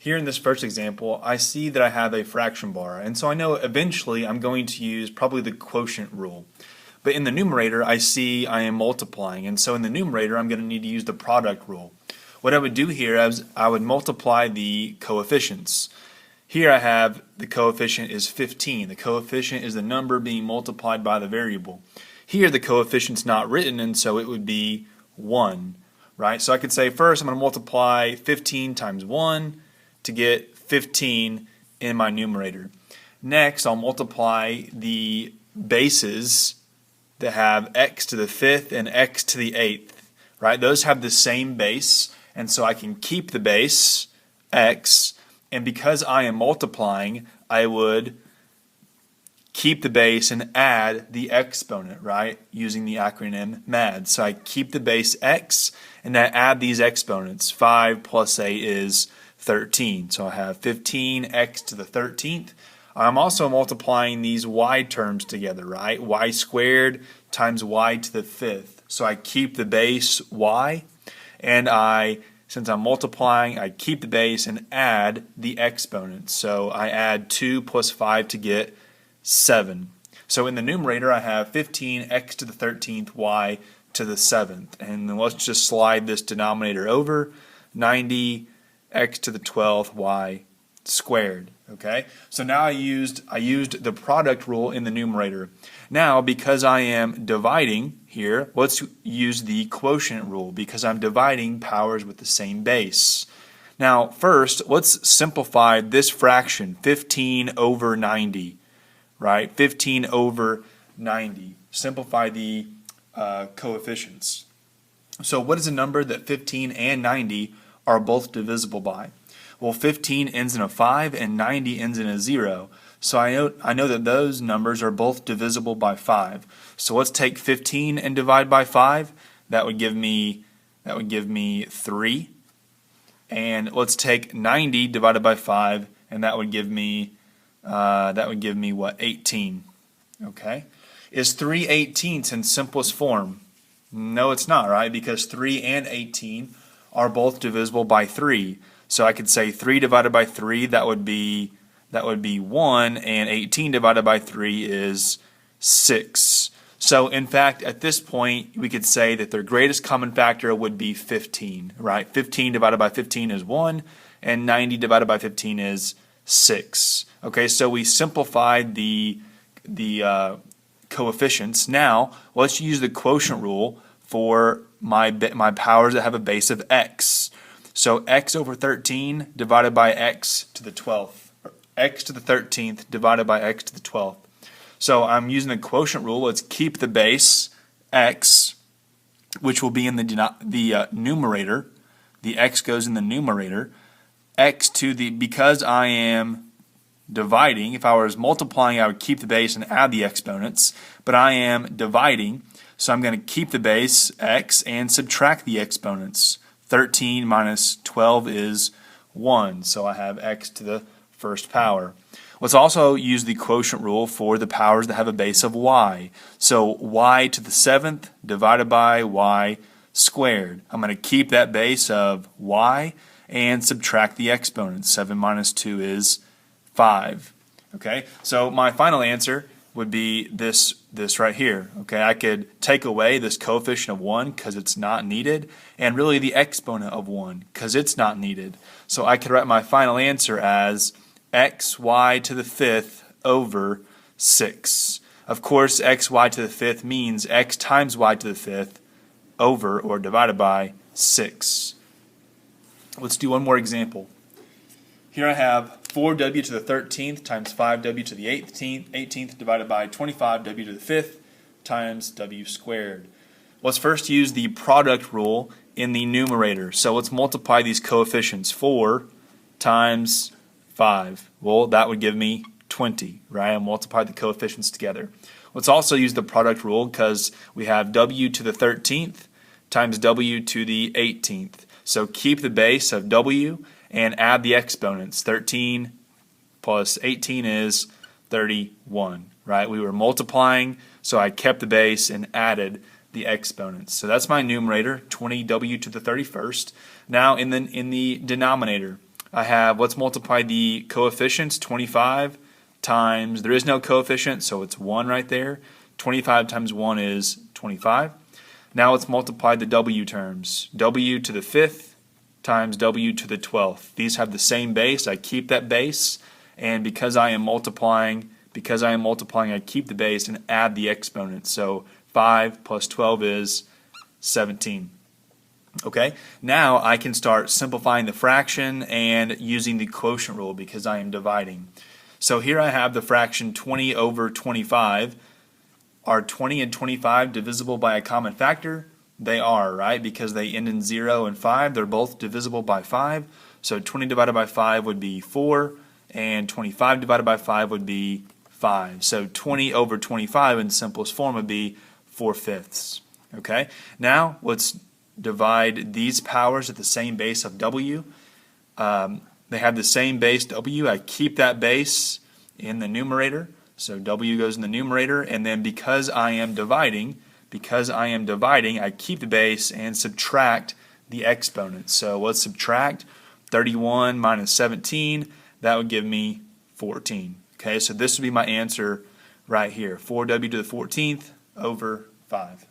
Here in this first example, I see that I have a fraction bar, and so I know eventually I'm going to use probably the quotient rule. But in the numerator, I see I am multiplying, and so in the numerator, I'm going to need to use the product rule. What I would do here is I would multiply the coefficients. Here I have the coefficient is 15. The coefficient is the number being multiplied by the variable. Here the coefficient's not written, and so it would be 1. Right? So I could say first I'm going to multiply 15 times 1 to get 15 in my numerator. Next, I'll multiply the bases that have x to the 5th and x to the 8th. Right? Those have the same base, and so I can keep the base x, and because I am multiplying, I would keep the base and add the exponent, right, using the acronym MAD. So I keep the base x and I add these exponents. 5 plus 8 is 13. So I have 15x to the 13th. I'm also multiplying these y terms together, right? Y squared times y to the 5th. So I keep the base y, and since I'm multiplying, I keep the base and add the exponents. So I add 2 plus 5 to get 7. So in the numerator, I have 15x to the 13th, y to the 7th. And then let's just slide this denominator over, 90x to the 12th, y squared. Okay? So now I used the product rule in the numerator. Now, because I am dividing here, let's use the quotient rule because I'm dividing powers with the same base. Now, first, let's simplify this fraction, 15 over 90. Right? 15 over 90. Simplify the coefficients. So what is a number that 15 and 90 are both divisible by? Well, 15 ends in a 5 and 90 ends in a 0. So I know that those numbers are both divisible by 5. So let's take 15 and divide by 5. That would give me 3. And let's take 90 divided by 5, and that would give me what, 18. Okay? Is 3 18ths in simplest form? No, it's not, right? Because 3 and 18 are both divisible by 3. So I could say 3 divided by 3, that would be 1, and 18 divided by 3 is 6. So in fact, at this point, we could say that their greatest common factor would be 15, right? 15 divided by 15 is 1, and 90 divided by 15 is 6. Okay, so we simplified the coefficients. Now, let's use the quotient rule for my powers that have a base of x. So x over 13 divided by x to the 12th, or x to the 13th divided by x to the 12th. So I'm using the quotient rule. Let's keep the base x, which will be in the numerator. The x goes in the numerator. X to the, because I am dividing, if I was multiplying, I would keep the base and add the exponents, but I am dividing, so I'm going to keep the base x and subtract the exponents. 13 minus 12 is 1, so I have x to the first power. Let's also use the quotient rule for the powers that have a base of y. So y to the 7th divided by y squared. I'm going to keep that base of y and subtract the exponents. 7 minus 2 is 5. Okay, so my final answer would be this right here. Okay, I could take away this coefficient of 1 because it's not needed, and really the exponent of 1 because it's not needed. So I could write my final answer as xy to the 5th over 6. Of course, xy to the 5th means x times y to the 5th over or divided by 6. Let's do one more example. Here I have 4w to the 13th times 5w to the 18th divided by 25w to the 5th times w squared. Let's first use the product rule in the numerator. So let's multiply these coefficients. 4 times 5. Well, that would give me 20, right? I'll multiply the coefficients together. Let's also use the product rule because we have w to the 13th times w to the 18th. So keep the base of w and add the exponents. 13 plus 18 is 31, right? We were multiplying, so I kept the base and added the exponents. So that's my numerator, 20w to the 31st. Now in the denominator, I have, let's multiply the coefficients, 25 times, there is no coefficient, so it's 1 right there. 25 times 1 is 25. Now let's multiply the w terms. W to the 5th times w to the 12th. These have the same base. I keep that base, and because I am multiplying, I keep the base and add the exponent. So 5 plus 12 is 17. Okay, now I can start simplifying the fraction and using the quotient rule because I am dividing. So here I have the fraction 20 over 25. Are 20 and 25 divisible by a common factor? They are, right? Because they end in 0 and 5. They're both divisible by 5. So 20 divided by 5 would be 4, and 25 divided by 5 would be 5. So 20 over 25 in simplest form would be 4/5. Okay? Now let's divide these powers at the same base of w. They have the same base w. I keep that base in the numerator. So w goes in the numerator, and then because I am dividing, I keep the base and subtract the exponent. So let's subtract 31 minus 17. That would give me 14. Okay, so this would be my answer right here. 4w to the 14th over 5.